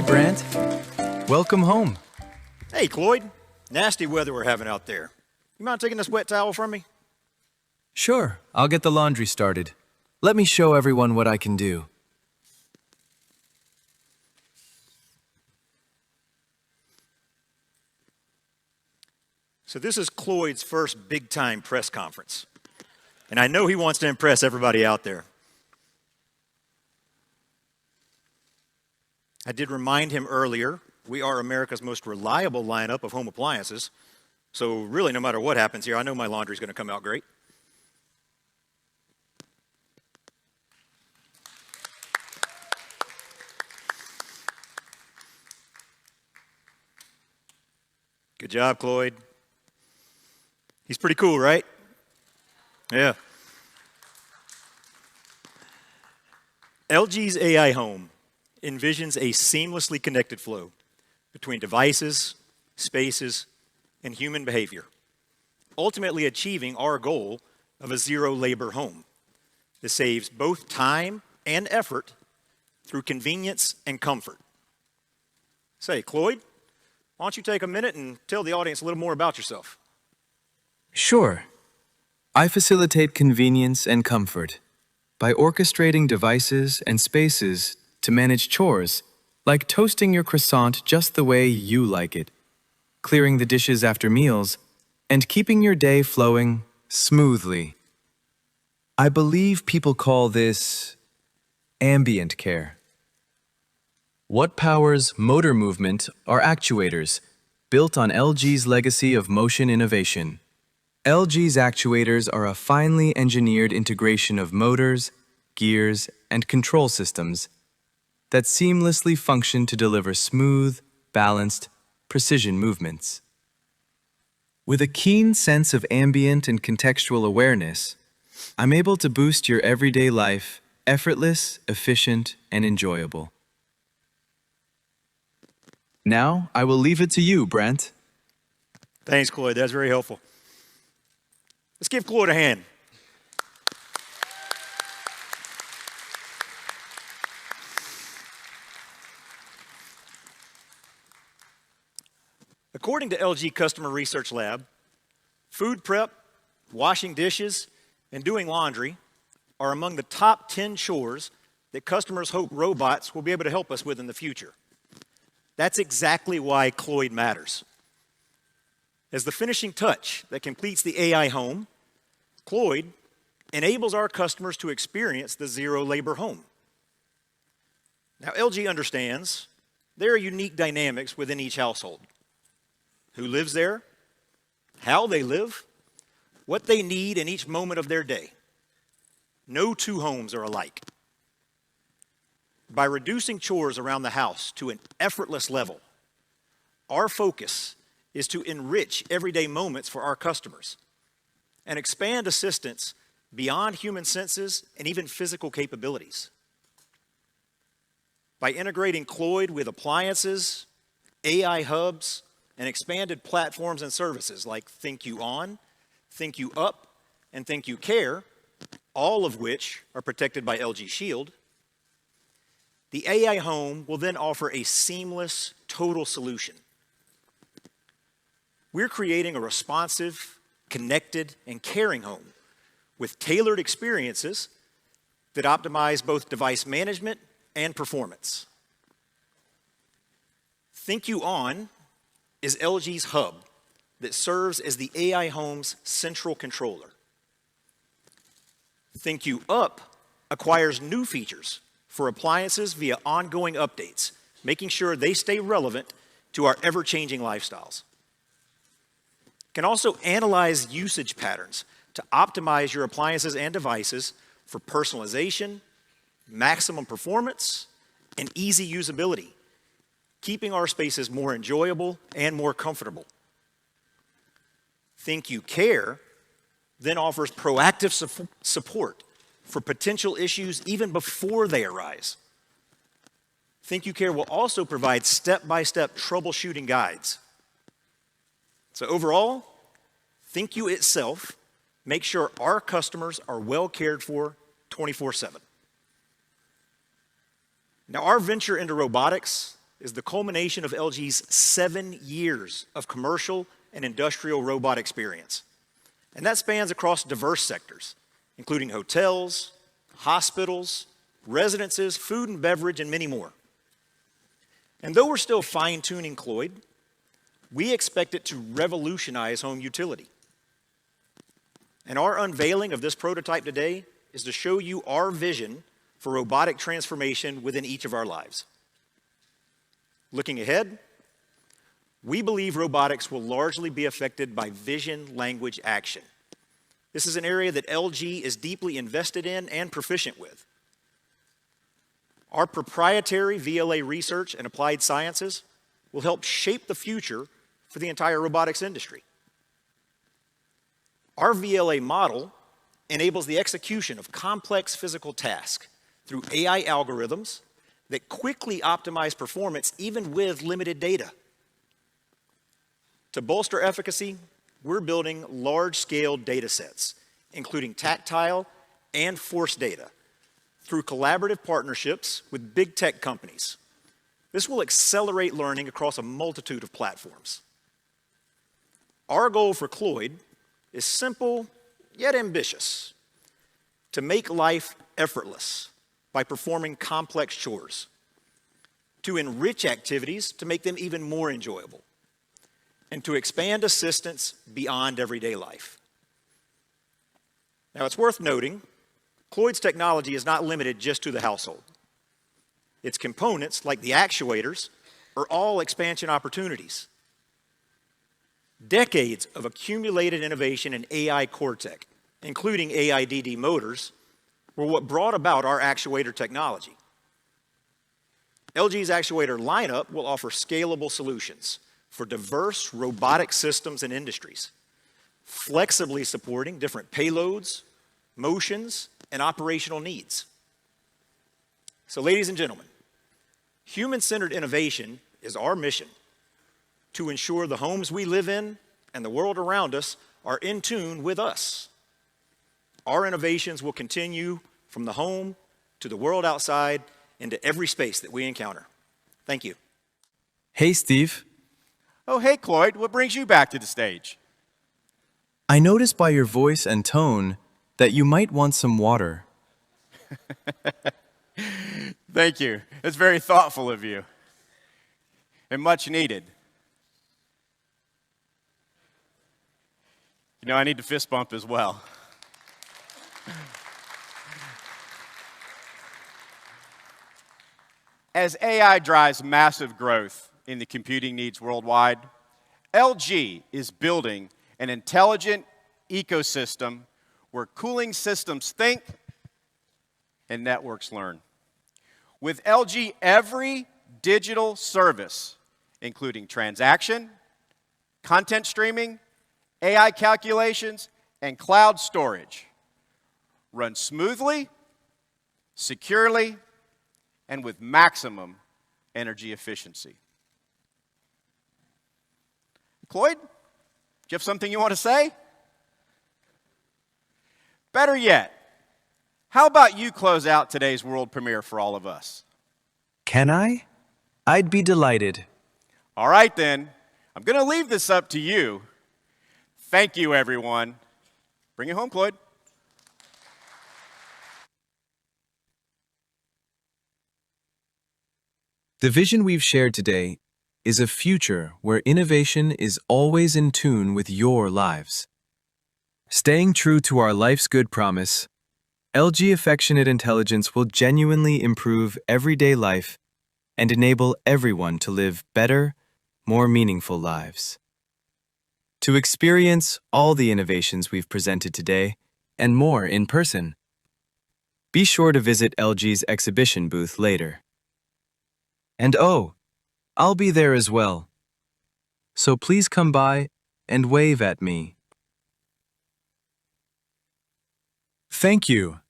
Hey, Brent. Welcome home. Hey, Cloyd. Nasty weather we're having out there. You mind taking this wet towel from me? Sure, I'll get the laundry started. Let me show everyone what I can do. So this is Cloyd's first big-time press conference. And I know he wants to impress everybody out there. I did remind him earlier, we are America's most reliable lineup of home appliances. So really, no matter what happens here, I know my laundry's going to come out great. Good job, Cloyd. He's pretty cool, right? Yeah. LG's AI Home envisions a seamlessly connected flow between devices, spaces, and human behavior, ultimately achieving our goal of a zero-labor home that saves both time and effort through convenience and comfort. Say, Cloyd, why don't you take a minute and tell the audience a little more about yourself? Sure. I facilitate convenience and comfort by orchestrating devices and spaces to manage chores, like toasting your croissant just the way you like it, clearing the dishes after meals, and keeping your day flowing smoothly. I believe people call this ambient care. What powers motor movement are actuators, built on LG's legacy of motion innovation. LG's actuators are a finely engineered integration of motors, gears, and control systems that seamlessly function to deliver smooth, balanced, precision movements. With a keen sense of ambient and contextual awareness, I'm able to boost your everyday life effortless, efficient, and enjoyable. Now, I will leave it to you, Brent. Thanks, Cloyd. That's very helpful. Let's give Cloyd a hand. According to LG Customer Research Lab, food prep, washing dishes, and doing laundry are among the top 10 chores that customers hope robots will be able to help us with in the future. That's exactly why Cloyd matters. As the finishing touch that completes the AI home, Cloyd enables our customers to experience the zero-labor home. Now, LG understands there are unique dynamics within each household. Who lives there, how they live, what they need in each moment of their day. No two homes are alike. By reducing chores around the house to an effortless level, our focus is to enrich everyday moments for our customers and expand assistance beyond human senses and even physical capabilities. By integrating Cloyd with appliances, AI hubs, and expanded platforms and services like ThinQ On, ThinQ Up, and ThinQ Care, all of which are protected by LG Shield, the AI home will then offer a seamless, total solution. We're creating a responsive, connected, and caring home with tailored experiences that optimize both device management and performance. ThinQ On is LG's hub that serves as the AI home's central controller. ThinQ Up acquires new features for appliances via ongoing updates, making sure they stay relevant to our ever-changing lifestyles. It can also analyze usage patterns to optimize your appliances and devices for personalization, maximum performance, and easy usability, keeping our spaces more enjoyable and more comfortable. ThinQ Care then offers proactive support for potential issues even before they arise. ThinQ Care will also provide step-by-step troubleshooting guides. So overall, ThinQ itself makes sure our customers are well cared for 24/7. Now, our venture into robotics is the culmination of LG's 7 years of commercial and industrial robot experience. And that spans across diverse sectors, including hotels, hospitals, residences, food and beverage, and many more. And though we're still fine-tuning Cloyd, we expect it to revolutionize home utility. And our unveiling of this prototype today is to show you our vision for robotic transformation within each of our lives. Looking ahead, we believe robotics will largely be affected by vision, language, action. This is an area that LG is deeply invested in and proficient with. Our proprietary VLA research and applied sciences will help shape the future for the entire robotics industry. Our VLA model enables the execution of complex physical tasks through AI algorithms that quickly optimize performance even with limited data. To bolster efficacy, we're building large-scale data sets, including tactile and force data, through collaborative partnerships with big tech companies. This will accelerate learning across a multitude of platforms. Our goal for Cloyd is simple yet ambitious: to make life effortless by performing complex chores, to enrich activities to make them even more enjoyable, and to expand assistance beyond everyday life. Now, it's worth noting, Cloyd's technology is not limited just to the household. Its components, like the actuators, are all expansion opportunities. Decades of accumulated innovation in AI core tech, including AIDD motors, were what brought about our actuator technology. LG's actuator lineup will offer scalable solutions for diverse robotic systems and industries, flexibly supporting different payloads, motions, and operational needs. So, ladies and gentlemen, human-centered innovation is our mission to ensure the homes we live in and the world around us are in tune with us. Our innovations will continue from the home to the world outside into every space that we encounter. Thank you. Hey, Steve. Oh, hey, Cloyd, what brings you back to the stage? I noticed by your voice and tone that you might want some water. Thank you. That's very thoughtful of you. And much needed. You know, I need to fist bump as well. As AI drives massive growth in the computing needs worldwide, LG is building an intelligent ecosystem where cooling systems think and networks learn. With LG, every digital service, including transaction, content streaming, AI calculations, and cloud storage, runs smoothly, securely, and with maximum energy efficiency. Cloyd, do you have something you want to say? Better yet, how about you close out today's world premiere for all of us? Can I? I'd be delighted. All right, then. I'm going to leave this up to you. Thank you, everyone. Bring it home, Cloyd. The vision we've shared today is a future where innovation is always in tune with your lives. Staying true to our life's good promise, LG Affectionate Intelligence will genuinely improve everyday life and enable everyone to live better, more meaningful lives. To experience all the innovations we've presented today and more in person, be sure to visit LG's exhibition booth later. And oh, I'll be there as well. So please come by and wave at me. Thank you.